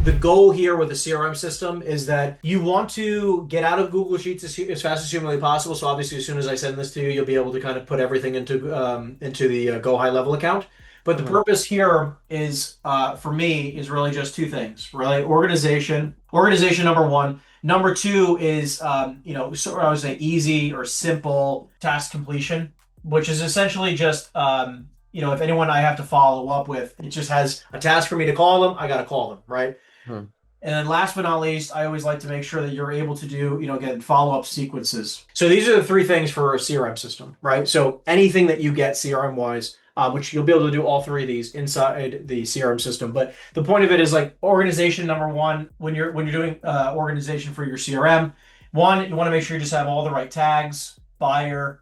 the goal here with the CRM system is that you want to get out of Google Sheets as fast as humanly possible. So obviously, as soon as I send this to you, you'll be able to kind of put everything into the Go High Level account. But the Mhm. purpose here is, for me, is really just two things, really. Organization number one. Number two is, so I would say easy or simple task completion, which is essentially just, if anyone I have to follow up with, it just has a task for me to call them. I got to call them, right? Mhm. And then last but not least, I always like to make sure that you're able to do, again, follow-up sequences. So these are the three things for a CRM system, right? So anything that you get CRM wise, which you'll be able to do all three of these inside the CRM system. But the point of it is like organization number one, when you're doing organization for your CRM, one, you want to make sure you just have all the right tags, buyer,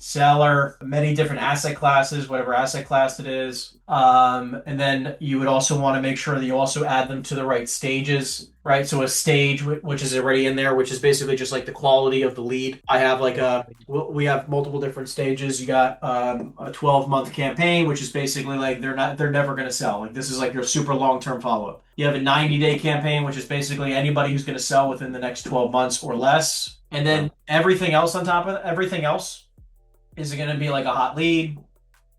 seller, many different asset classes, whatever asset class it is. And then you would also want to make sure that you also add them to the right stages, right? So a stage, which is already in there, which is basically just like the quality of the lead. I have like we have multiple different stages. You got a 12-month campaign, which is basically like they're never going to sell. Like this is like your super long-term follow-up. You have a 90-day campaign, which is basically anybody who's going to sell within the next 12 months or less. And then Oh. everything else on top of everything else is it going to be like a hot lead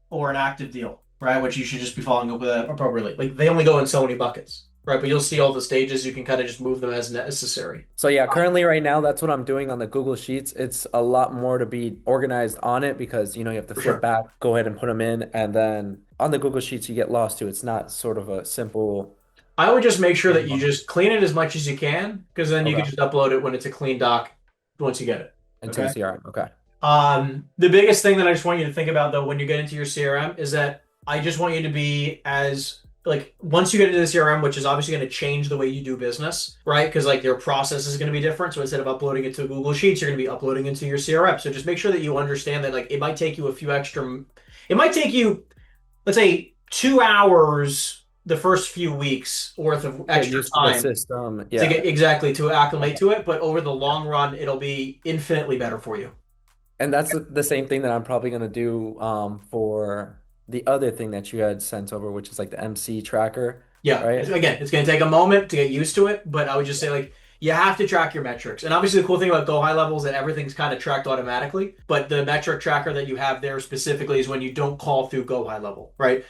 or an active deal, right? Which you should just be following up with appropriately. Like they only go in so many buckets, right? But you'll see all the stages. You can kind of just move them as necessary. So yeah, currently right now, that's what I'm doing on the Google Sheets. It's a lot more to be organized on it because you have to For flip sure. back, go ahead and put them in, and then on the Google Sheets you get lost too. It's not sort of a simple. I would just make sure that you just clean it as much as you can, because then you can Okay. just upload it when it's a clean doc once you get it. Into the Okay. CRM. Okay. The biggest thing that I just want you to think about though when you get into your CRM is that I just want you to be as like once you get into the CRM, which is obviously going to change the way you do business, right? Because like your process is going to be different. So instead of uploading it to Google Sheets, you're going to be uploading into your CRM. So just make sure that you understand that like it might take you, let's say, 2 hours the first few weeks worth of Get extra used to the time system. to Yeah. get exactly to acclimate Okay. to it. But over the long run, it'll be infinitely better for you. And that's the same thing that I'm probably gonna do for the other thing that you had sent over, which is like the MC tracker, Yeah, right? again, it's going to take a moment to get used to it, but I would just say like you have to track your metrics. And obviously, the cool thing about Go High Level is that everything's kind of tracked automatically. But the metric tracker that you have there specifically is when you don't call through Go High Level, right?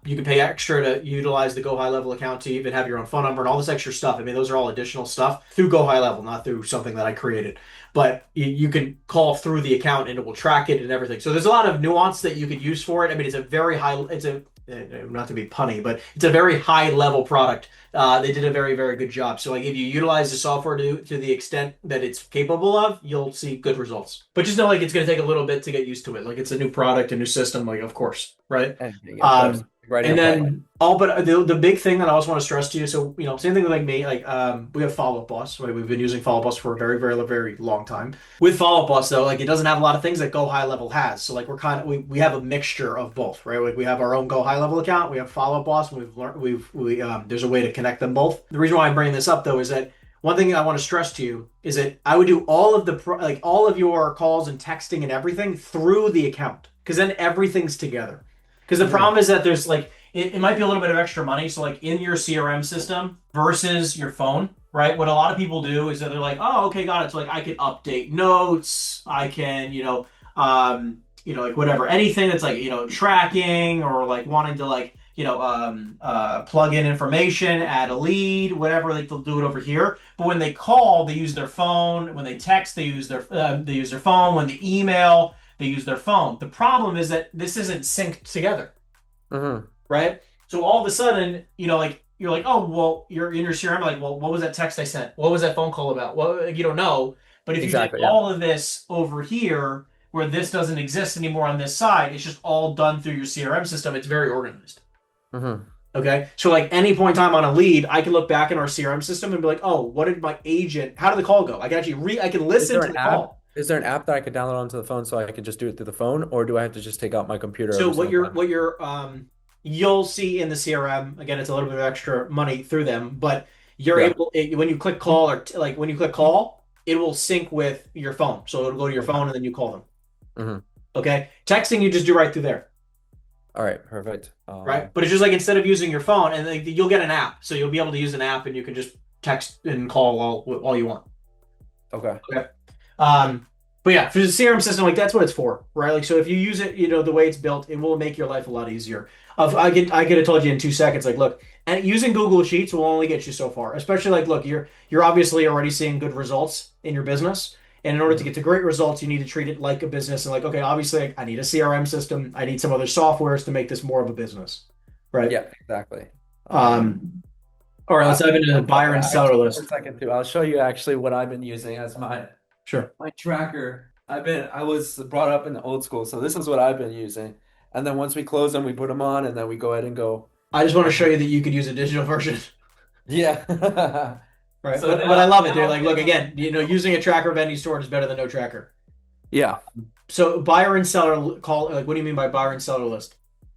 You can pay extra to utilize the Go High Level account to even have your own phone number and all this extra stuff. I mean, those are all additional stuff through Go High Level, not through something that I created. But you can call through the account and it will track it and everything. So there's a lot of nuance that you could use for it. I mean, not to be punny, but it's a very high level product. They did a very, very good job. So like if you utilize the software to the extent that it's capable of, you'll see good results. But just know like it's going to take a little bit to get used to it. Like it's a new product, a new system, like of course, right? And yeah, of course, Um, ready to and play. then but the big thing that I also want to stress to you, so same thing with like me, like we have Follow Up Boss, right? We've been using Follow Up Boss for a very, very, very long time. With Follow Up Boss though, like it doesn't have a lot of things that Go High Level has. So like we have a mixture of both, right? Like we have our own Go High Level account, we have Follow Up Boss, and we've learned we there's a way to connect them both. The reason why I'm bringing this up though is that one thing I want to stress to you is that I would do all of like all of your calls and texting and everything through the account because then everything's together. Because the Mhm. problem is that there's like it might be a little bit of extra money. So like in your CRM system versus your phone, right? What a lot of people do is that they're like, oh, okay, got it. So like I can update notes, I can, like whatever, anything that's like, tracking or like wanting to like, plug in information, add a lead, whatever, like they'll do it over here. But when they call, they use their phone. When they text, they use their phone. When they email, they use their phone. The problem is that this isn't synced together, Mhm. right? So all of a sudden, like you're like, oh, well, you're in your CRM, like, well, what was that text I sent? What was that phone call about? Well, like, you don't know. But if you did Exactly. Yeah. all of this over here, where this doesn't exist anymore on this side, it's just all done through your CRM system. It's very organized. Mhm. Okay. So like any point in time on a lead, I can look back in our CRM system and be like, oh, what did my agent, how did the call go? I can actually I can Is listen there to an the app? call. Is there an app that I could download onto the phone so I could just do it through the phone, or do I have to just take out my computer So every single time? you'll see in the CRM, again, it's a little bit of extra money through them, but you're Yeah. able, when you click call like when you click call, it will sync with your phone. So it'll go to your Okay. phone and then you call them. Hmm. Okay. Texting you just do right through there. All right, perfect. right? But it's just like instead of using your phone, and like, you'll get an app, so you'll be able to use an app, and you can just text and call all you want. Okay. Okay. Um, but yeah, for the CRM system, like that's what it's for, right? Like, so if you use it, the way it's built, it will make your life a lot easier. I could have told you in 2 seconds, like, look, and using Google Sheets will only get you so far. Especially like, look, you're obviously already seeing good results in your business, and in order to Mhm. get to great results, you need to treat it like a business. And like, okay, obviously, I need a CRM system. I need some other softwares to make this more of a business, right? Yeah, exactly. Um, all right, let's dive into the One buyer second, and seller actually, one list. second too. I'll show you actually what I've been using as Sure. my tracker. I was brought up in the old school, so this is what I've been using. And then once we close them, we put them on, and then we go ahead and go. I just want to show Um, you that you could use a digital version. yeah. Right. So But I love it, dude. now Like, look again, using a tracker of any sort is better than no tracker. yeah. So buyer and seller call, like, what do you mean by buyer and seller list?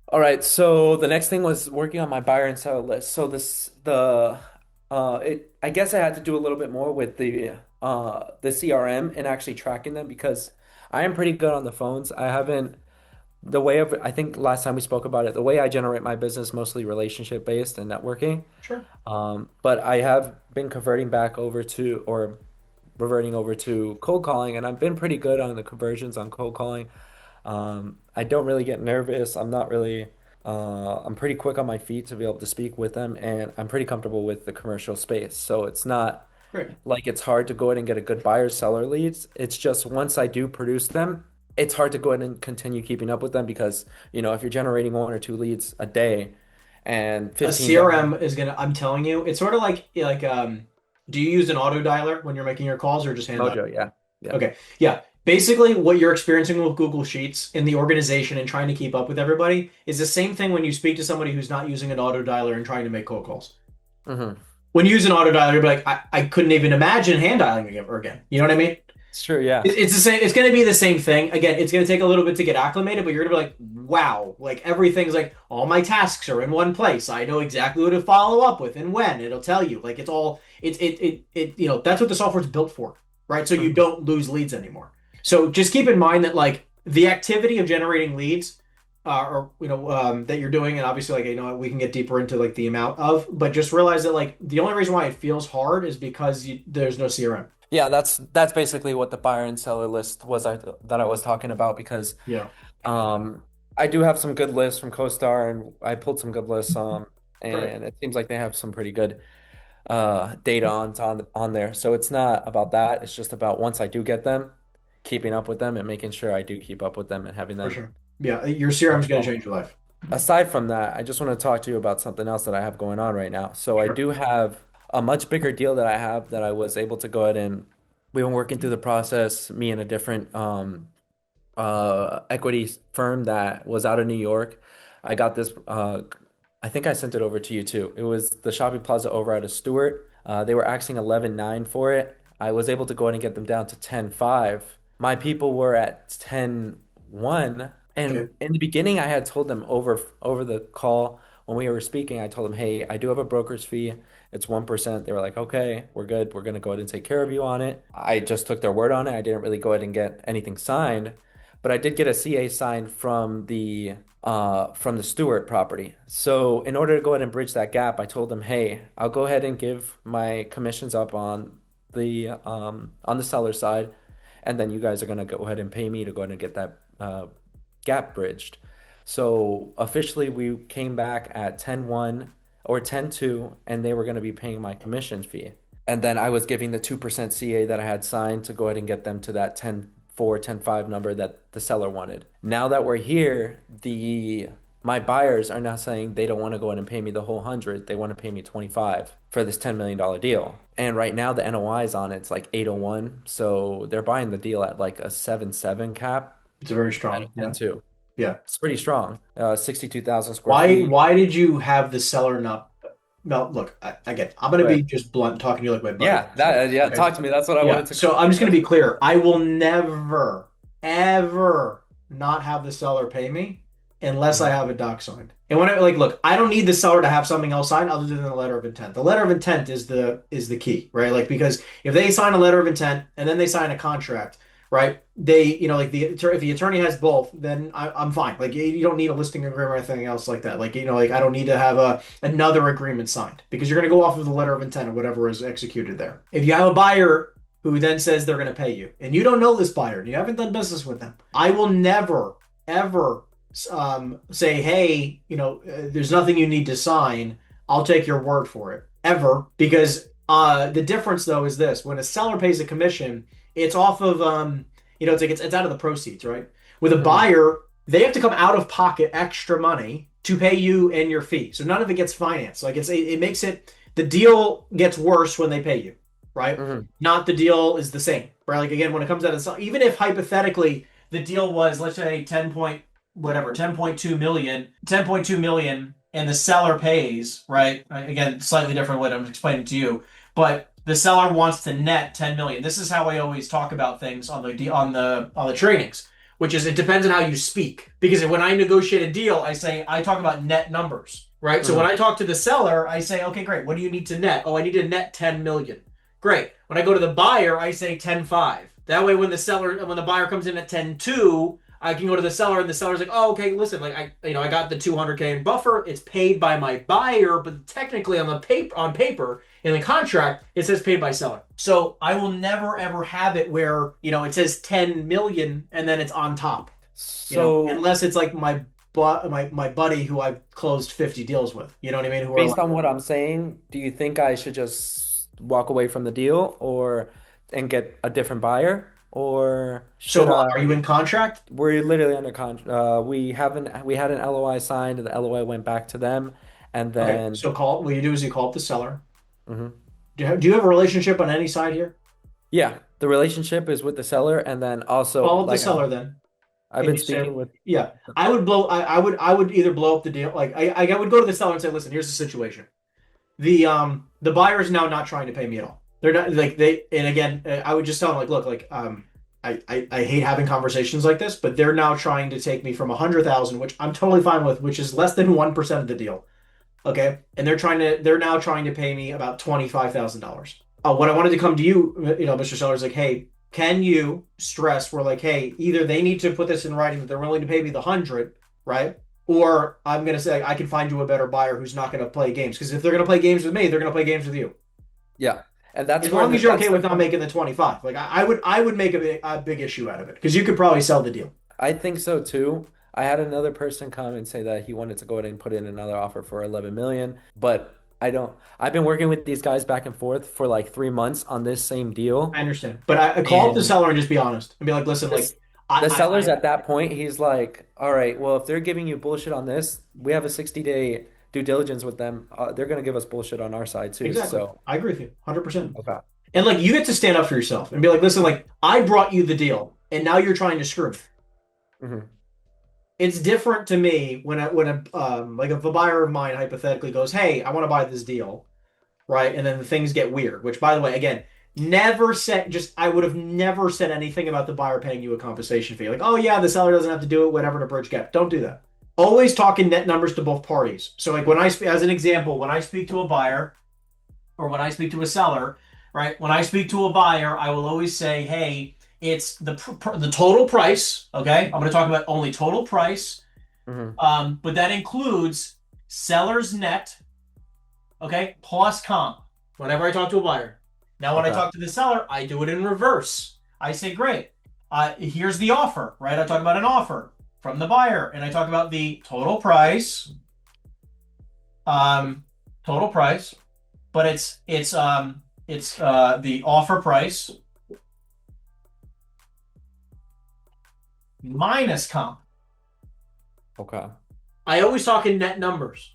All right, so the next thing was working on my buyer and seller list. So it I guess I had to do a little bit more with the CRM and actually tracking them because I am pretty good on the phones. I haven't the way of I think last time we spoke about it, the way I generate my business mostly relationship based and networking. Sure. But I have been converting back over to or reverting over to cold calling, and I've been pretty good on the conversions on cold calling. I don't really get nervous. I'm not really, I'm pretty quick on my feet to be able to speak with them, and I'm pretty comfortable with the commercial space. So it's not Great. like it's hard to go ahead and get a good buyer seller leads. It's just once I do produce them, it's hard to go ahead and continue keeping up with them because, if you're generating one or two leads a day and A 15 don't. CRM is gonna, I'm telling you, it's sort of like, do you use an auto dialer when you're making your calls or just hand dial? Mojo, yeah. Yeah. Okay. Yeah. Basically, what you're experiencing with Google Sheets in the organization and trying to keep up with everybody is the same thing when you speak to somebody who's not using an auto dialer and trying to make cold calls. Hmm. When you use an auto dialer, you'll be like, I couldn't even imagine hand dialing again. You know what I mean? It's true, yeah. It's the same. It's going to be the same thing. Again, it's going to take a little bit to get acclimated, but you're going to be like, wow, like everything's like all my tasks are in one place. I know exactly who to follow up with and when. It'll tell you. Like it's all. That's what the software's built for, right? So you Mhm. don't lose leads anymore. So just keep in mind that like the activity of generating leads, that you're doing, and obviously like we can get deeper into like the amount of, but just realize that like the only reason why it feels hard is because there's no CRM. Yeah, that's basically what the buyer and seller list was that I was talking about because Yeah. um I do have some good lists from CoStar and I pulled some good lists Right. and it seems like they have some pretty good data on there. So it's not about that. It's just about once I do get them, keeping up with them and making sure I do keep up with them and having For them sure. Yeah, your CRM is going to well. change your life. Aside from that, I just want to talk to you about something else that I have going on right now. So I Sure. do have a much bigger deal that I have that I was able to go ahead and we've been working through the process, me and a different equity firm that was out of New York. I got this I think I sent it over to you too. It was the shopping plaza over at a Stewart. They were asking 11.9 for it. I was able to go ahead and get them down to 10.5. My people were at 10.1. Okay. And in the beginning, I had told them over the call when we were speaking, I told them, hey, I do have a broker's fee. It's 1%. They were like, okay, we're good. We're gonna go ahead and take care of you on it. I just took their word on it. I didn't really go ahead and get anything signed, but I did get a CA signed from the Stewart property. So in order to go ahead and bridge that gap, I told them, hey, I'll go ahead and give my commissions up on the seller side, and then you guys are gonna go ahead and pay me to go ahead and get that gap bridged. So officially, we came back at 10.1 or 10.2, and they were going to be paying my commission fee. And then I was giving the 2% CA that I had signed to go ahead and get them to that 10.4, 10.5 number that the seller wanted. Now that we're here, the my buyers are now saying they don't want to go ahead and pay me the whole 100. They want to pay me 25 for this $10 million deal. And right now the NOI is on it's like 801. So they're buying the deal at like a 7.7 cap It's a very at a strong. Yeah. 10.2. Yeah. It's pretty strong. 62,000 square Why feet. why did you have the seller not? No, look, again, I'm going to be Right. just blunt, talking to you like my buddy. Yeah, Okay. talk to me. That's what I Yeah. wanted to So I'm just going to be clear. I will never, ever not have the seller pay me unless I Mhm. have a doc signed. And when I like, look, I don't need the seller to have something else signed other than the letter of intent. The letter of intent is the key, right? Like because if they sign a letter of intent and then they sign a contract, right? They, like if the attorney has both, then I'm fine. Like you don't need a listing agreement or anything else like that. Like, like I don't need to have another agreement signed because you're going to go off of the letter of intent or whatever is executed there. If you have a buyer who then says they're going to pay you and you don't know this buyer and you haven't done business with them, I will never, ever say, hey, there's nothing you need to sign. I'll take your word for it ever because the difference though is this: when a seller pays a commission, it's off of it's like it's out of the proceeds, right? With a Mhm. buyer, they have to come out of pocket extra money to pay you and your fee. So none of it gets financed. Like it makes it the deal gets worse when they pay you, right? Mhm. Not the deal is the same, right? Like again, when it comes out of even if hypothetically the deal was let's say 10 point whatever 10.2 million and the seller pays, right? Again, slightly different what I'm explaining to you, but the seller wants to net 10 million. This is how I always talk about things on the trainings, which is it depends on how you speak. Because when I negotiate a deal, I talk about net numbers, right? So when Mhm. I talk to the seller, I say, okay, great. What do you need to net? Oh, I need to net 10 million. Great. When I go to the buyer, I say 10.5. That way, when the buyer comes in at 10.2, I can go to the seller, and the seller's like, "Oh, okay, listen, like I got the 200K in buffer. It's paid by my buyer, but technically on paper in the contract it says paid by seller. So I will never ever have it where it says 10 million and then it's on top. So Unless it's like my buddy who I've closed 50 deals with. You know what I mean? Who are based like on what I'm saying, do you think I should just walk away from the deal or and get a different buyer? Or so. should I? Are you in contract? We're literally under contract. We had an LOI signed, and the LOI went back to them, and Okay, then so call. What you do is you call up the seller. mhm. Do you have a relationship on any side here? Yeah, the relationship is with the seller, and then also Call up the like seller then. I've And been you say, speaking with. yeah, I would either blow up the deal. Like I would go to the seller and say, listen, here's the situation. The buyer is now not trying to pay me at all. They're not like and again, I would just tell them like, look, like I hate having conversations like this, but they're now trying to take me from 100,000, which I'm totally fine with, which is less than 1% of the deal. Okay, and they're now trying to pay me about $25,000. What I wanted to come to you, Mr. Seller, is like, hey, can you stress? We're like, hey, either they need to put this in writing that they're willing to pay me the 100, right? Or I'm gonna say I can find you a better buyer who's not gonna play games. Because if they're gonna play games with me, they're gonna play games with you. Yeah, and As long as you're okay that's the with not point. making the 25. Like I would make a big issue out of it because you could probably sell the deal. I think so too. I had another person come and say that he wanted to go ahead and put in another offer for 11 million, but I don't. I've been working with these guys back and forth for like 3 months on this same I deal, understand, but I call up the and seller and just be honest and be like, listen, like this the I seller's at that point, he's like, all right, well, if they're giving you bullshit on this, we have a 60-day due diligence with them. They're gonna give us bullshit on our side too. exactly. So, I agree with you 100%. okay. And like you get to stand up for yourself and be like, listen, like I brought you the deal and now you're trying to screw me. Hmm. It's different to me when like if a buyer of mine hypothetically goes, hey, I want to buy this deal, right? And then the things get weird, which by the way, again, never said just I would have never said anything about the buyer paying you a compensation fee. Like, oh yeah, the seller doesn't have to do it, whatever to bridge gap. Don't do that. Always talking net numbers to both parties. So like when I speak as an example, when I speak to a buyer or when I speak to a seller, right? When I speak to a buyer, I will always say, hey, it's the total price. Okay, I'm going to talk about only total price, Hmm. but that includes seller's net, okay, plus comp. Whenever I talk to a buyer, now when I Okay. talk to the seller, I do it in reverse. I say, great, here's the offer, right? I talk about an offer from the buyer, and I talk about the um, total price, but it's the offer price minus comp. Okay. I always talk in net numbers,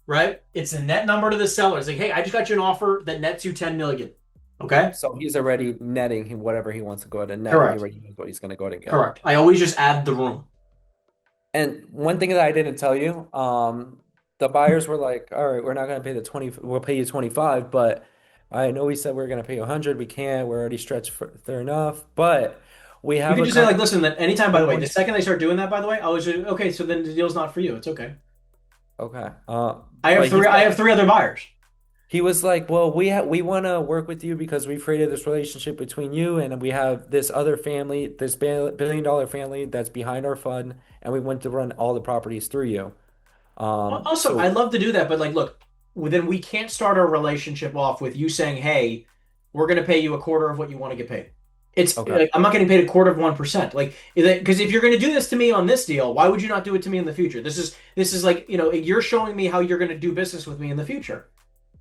right? It's a net number to the seller. It's like, hey, I just got you an offer that nets you 10 million. Okay? So he's already netting whatever he wants to go ahead and net. He Correct. already knows what he's going to go ahead and get. Correct. I always just add the room. And one thing that I didn't tell you, the buyers were like, all right, we're not going to pay the 20, we'll pay you 25, but I know we said we are going to pay you 100. We can't. We're already stretched far enough, but we You have can a just say, like, company. listen, that anytime, by We're the way, going the to, second they start doing that, by the way, I was just, okay, so then the deal's not for you. It's okay. okay. I have But three I have three other buyers. He was like, "Well, we want to work with you because we've created this relationship between you and we have this other family, this billion dollar family that's behind our fund, and we want to run all the properties through you." Awesome. So I'd love to do that, but like, look, well, then we can't start our relationship off with you saying, "Hey, we're going to pay you a quarter of what you want to get paid." It's okay, like I'm not getting paid a quarter of 1%. Like, because if you're going to do this to me on this deal, why would you not do it to me in the future? This is like, you're showing me how you're going to do business with me in the future.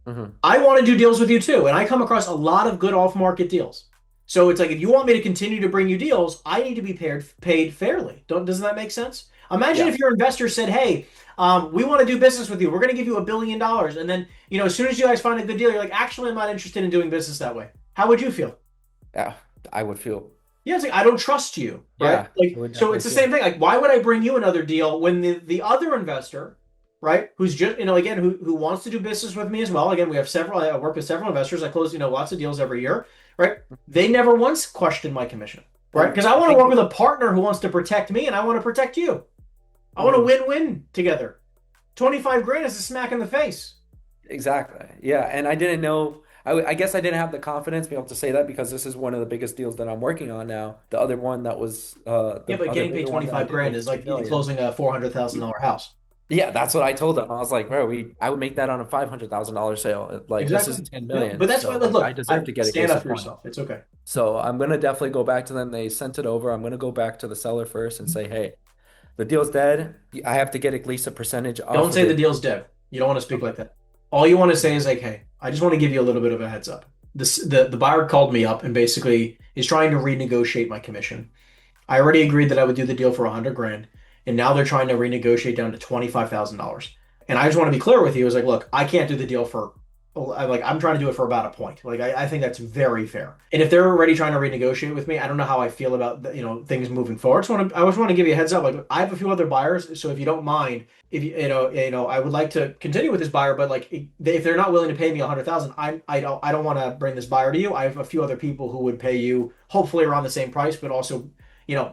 hmm I want to do deals with you too, and I come across a lot of good off-market deals. So it's like if you want me to continue to bring you deals, I need to be paid fairly. Doesn't that make sense? Imagine yeah, if your investor said, "Hey, we want to do business with you. We're going to give you $1 billion," and then as soon as you guys find a good deal, you're like, "Actually, I'm not interested in doing business that way." How would you feel? yeah, I would feel, Yeah, it's like I don't trust you, right? yeah, I Like, would so definitely it's the same feel, thing. Like, why would I bring you another deal when the other investor, right, who's just again who wants to do business with me as well? Again, we have several. I work with several investors. I close lots of deals every year, right? They never once questioned my commission, right? and Because I I want to think work with a partner who wants to protect me, and I want to protect you. I want to mhm, win-win together. 25 grand is a smack in the face. exactly, yeah, and I didn't know. I guess I didn't have the confidence to be able to say that because this is one of the biggest deals that I'm working on now. The other one that was Yeah, the but other getting paid bigger one that I 25 did grand was is two like million. closing a $400,000 house. Yeah, that's what I told them. I was like, bro, I would make that on a $500,000 sale. Like this is Exactly. 10 Yeah, million. but that's why. So like I Look, deserve to get a stand case up of for one. yourself. It's okay. So I'm gonna definitely go back to them. They sent it over. I'm gonna go back to the seller first and say, hey, the deal's dead. I have to get at least a percentage off Don't of say the it. deal's dead. You don't want to speak Okay. like that. All you want to say is like, "Hey, I just want to give you a little bit of a heads up. The buyer called me up and basically is trying to renegotiate my commission. I already agreed that I would do the deal for 100 grand, and now they're trying to renegotiate down to $25,000. And I just want to be clear with you, is like, look, I can't do the deal for I'm trying to do it for about a point. Like I think that's very fair. And if they're already trying to renegotiate with me, I don't know how I feel about things moving forward. I just want to give you a heads up. Like I have a few other buyers, so if you don't mind, if I would like to continue with this buyer, but like if they're not willing to pay me 100,000, I don't want to bring this buyer to you. I have a few other people who would pay you hopefully around the same price, but also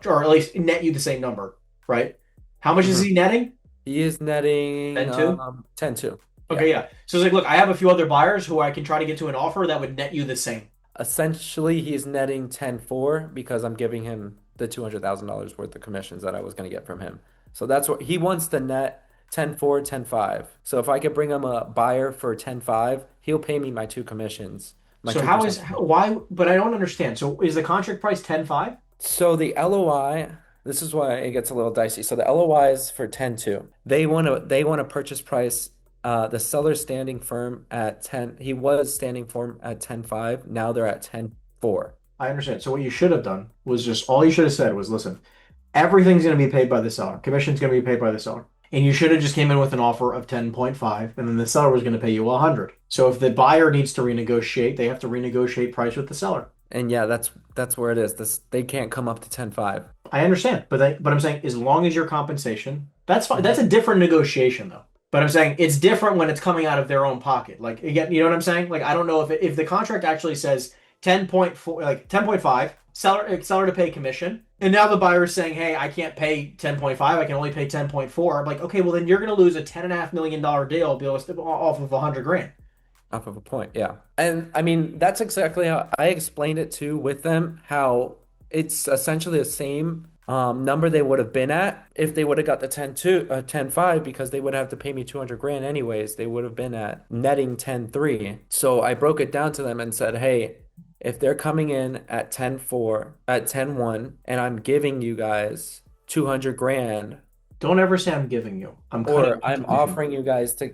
or at least net you the same number, right? How much is Mhm. he netting? He is netting 10-2? 10-2. Yeah. Okay, yeah. So it's like, look, I have a few other buyers who I can try to get to an offer that would net you the same. Essentially, he's netting 10-4 because I'm giving him the $200,000 worth of commissions that I was going to get from him. So that's what he wants to net 10-4, 10-5. So if I could bring him a buyer for 10-5, he'll pay me my two commissions, my So how 2%. is why? But I don't understand. So is the contract price 10-5? So the LOI, this is why it gets a little dicey. So the LOI is for 10-2. They want a purchase price. The seller's standing firm at 10. He was standing firm at 10-5. Now they're at 10-4. I understand. So what you should have done was just all you should have said was, listen, everything's going to be paid by the seller. Commission's going to be paid by the seller. And you should have just came in with an offer of 10.5, and then the seller was going to pay you 100. So if the buyer needs to renegotiate, they have to renegotiate price with the seller. And yeah, that's where it is. They can't come up to 10-5. I understand, but I'm saying as long as your compensation, that's fine. Mhm. That's a different negotiation though. But I'm saying it's different when it's coming out of their own pocket. Like again, you know what I'm saying? Like I don't know if the contract actually says 10.4, like 10.5, seller to pay commission, and now the buyer is saying, "Hey, I can't pay 10.5. I can only pay 10.4." I'm like, okay, well then you're going to lose a $10.5 million deal off of 100 grand. Off of a point, yeah. And I mean, that's exactly how I explained it too with them, how it's essentially the same number they would have been at if they would have got the 10-2, 10-5, because they would have to pay me 200 grand anyways. They would have been at netting 10-3. So I broke it down to them and said, hey, if they're coming in at 10-4, at 10-1, and I'm giving you guys 200 grand, Don't ever say I'm giving you. I'm cutting or you I'm commission. offering you guys to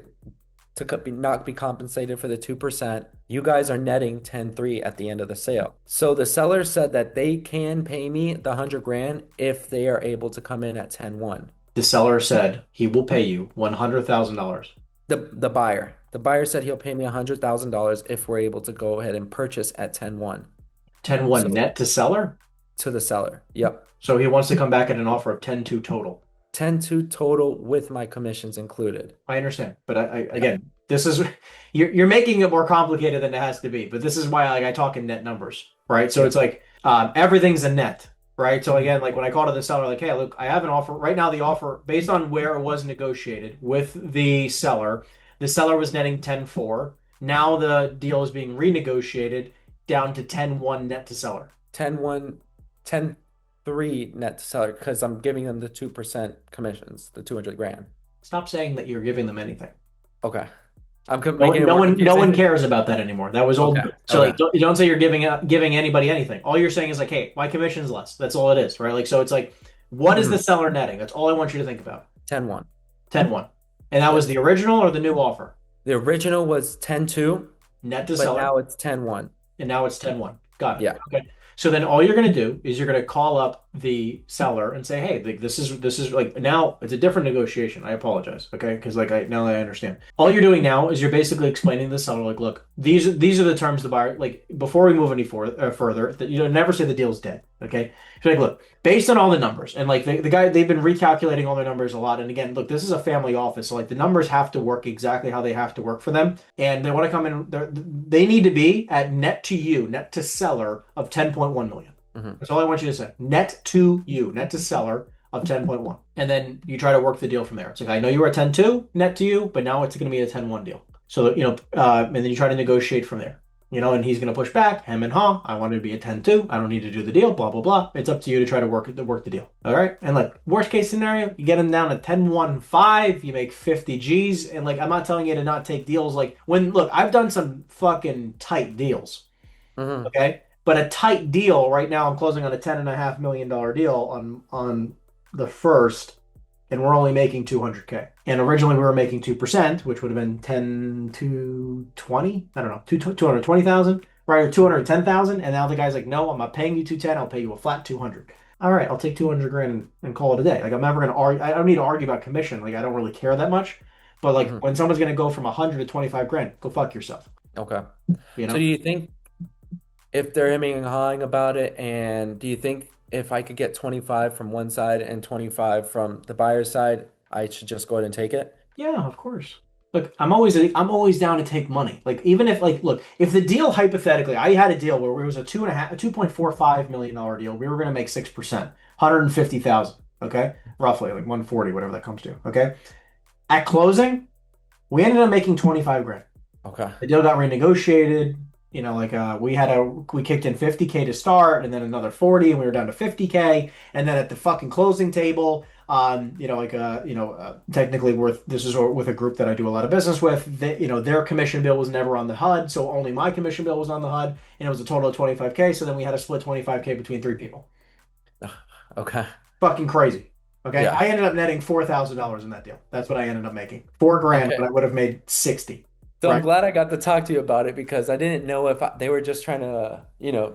not be compensated for the 2%, you guys are netting 10-3 at the end of the sale. So the seller said that they can pay me the 100 grand if they are able to come in at 10-1. The seller said he will pay you $100,000. The buyer. The buyer said he'll pay me $100,000 if we're able to go ahead and purchase at 10-1. 10-1 So net to seller. to the seller. Yep. So he wants to come back at an offer of 10-2 total. 10-2 total with my commissions included. I understand, but I Yep. again, this is you're making it more complicated than it has to be. But this is why like I talk in net numbers, right? So it's Yep. like everything's a net, right? So Mhm. again, like when I call to the seller, like, hey, look, I have an offer right now. The offer based on where it was negotiated with the seller was netting 10-4. Now the deal is being renegotiated down to 10-1 net to seller. 10-1, 10-3 net to seller because I'm giving them the 2% commissions, the 200 grand. Stop saying that you're giving them anything. Okay. No Making one, it no more one, no one confusing. cares about that anymore. That was old Okay. news. So like, Okay. don't say you're giving anybody anything. All you're saying is like, hey, my commission's less. That's all it is, right? Like, so it's like, what is the Mhm. seller netting? That's all I want you to think about. 10-1. 10-1. And that was the Yes. original or the new offer? The original was 10-2, Net to but seller. now it's 10-1. And now it's 10-1. Got it. Yeah. Okay. So then all you're going to do is you're going to call up the seller and say, "Hey, like, this is like now it's a different negotiation. I apologize." Okay? Because like I now that I understand. All you're doing now is you're basically explaining to the seller like, "Look, these are the terms the buyer like before we move any further that you don't never say the deal's dead." Okay? You're like, "Look, based on all the numbers and like the guy they've been recalculating all their numbers a lot and again, look, this is a family office, so like the numbers have to work exactly how they have to work for them and they want to come in. They need to be at net to you, net to seller of 10.1 million. Hmm. That's all I want you to say. Net to you, net to seller of 10.1. And then you try to work the deal from there. It's like, I know you were at 10.2 net to you, but now it's going to be a 10.1 deal. So, and then you try to negotiate from there. And he's going to push back, hem and haw. I want it to be a 10-2. I don't need to do the deal, blah, blah, blah. It's up to you to try to work the deal. All right. And like, worst case scenario, you get him down to 10-1-5, you make 50 G's. And like, I'm not telling you to not take deals. Like, look, I've done some fucking tight deals. Hmm. Okay. But a tight deal right now, I'm closing on a $10.5 million deal on the first, and we're only making 200K. And originally we were making 2%, which would have been 10 to 20. I don't know, 220,000, right? Or 210,000. And now the guy's like, no, I'm not paying you 210. I'll pay you a flat 200. All right, I'll take 200 grand and call it a day. Like I'm never going to argue. I don't need to argue about commission. Like I don't really care that much. But like Hmm. when someone's going to go from 100 to 25 grand, go fuck yourself. Okay. You So do know? you think if they're hemming and hawing about it, and do you think if I could get 25 from one side and 25 from the buyer's side, I should just go ahead and take it? Yeah, of course. Look, I'm always down to take money. Like even if like look, if the deal hypothetically, I had a deal where it was a 2.45 million dollar deal. We were gonna make 6%, 150,000. Okay, roughly like 140, whatever that comes to. Okay, at closing, we ended up making 25 grand. Okay. The deal got renegotiated. Like we kicked in 50K to start, and then another 40, and we were down to 50K. And then at the fucking closing table, technically worth this is with a group that I do a lot of business with. Their commission bill was never on the HUD, so only my commission bill was on the HUD, and it was a total of 25K. So then we had to split 25K between three people. Okay. Fucking crazy. Okay, Yeah. I ended up netting $4,000 in that deal. That's what I ended up making. 4 grand, but Okay. I would have made 60. So I'm Right? glad I got to talk to you about it because I didn't know if they were just trying to,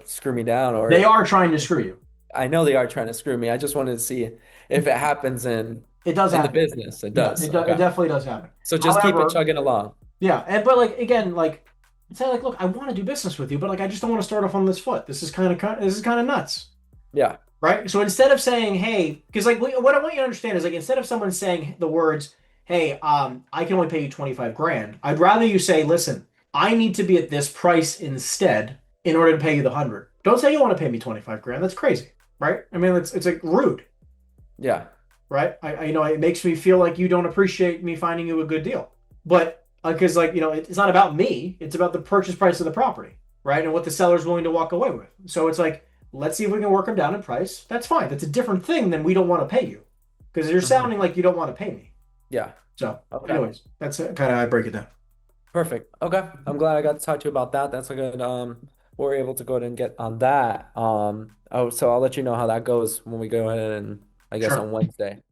screw me down They or are trying to screw you. I know they are trying to screw me. I just wanted to see if it happens It does in the happen. business. It Yeah, does. it Okay. definitely does happen. So just keep it However, chugging along. yeah, and but like again, like say like, look, I want to do business with you, but like I just don't want to start off on this foot. This is kind of nuts, Yeah. right? So instead of saying, hey, because like what I want you to understand is like instead of someone saying the words, hey, I can only pay you 25 grand, I'd rather you say, listen, I need to be at this price instead in order to pay you the 100. Don't say you want to pay me 25 grand. That's crazy, right? I mean, it's like rude. Yeah. Right? It makes me feel like you don't appreciate me finding you a good deal. But because it's not about me, it's about the purchase price of the property, right? And what the seller's willing to walk away with. So it's like, let's see if we can work them down in price. That's fine. That's a different thing than we don't want to pay you because you're Hmm. sounding like you don't want to pay me. Yeah. So, Okay. anyways, that's kind of how I break it down. Perfect. Okay. I'm glad I got to talk to you about that. That's a good we're able to go ahead and get on that. So I'll let you know how that goes when we go ahead and I guess Sure. on Wednesday.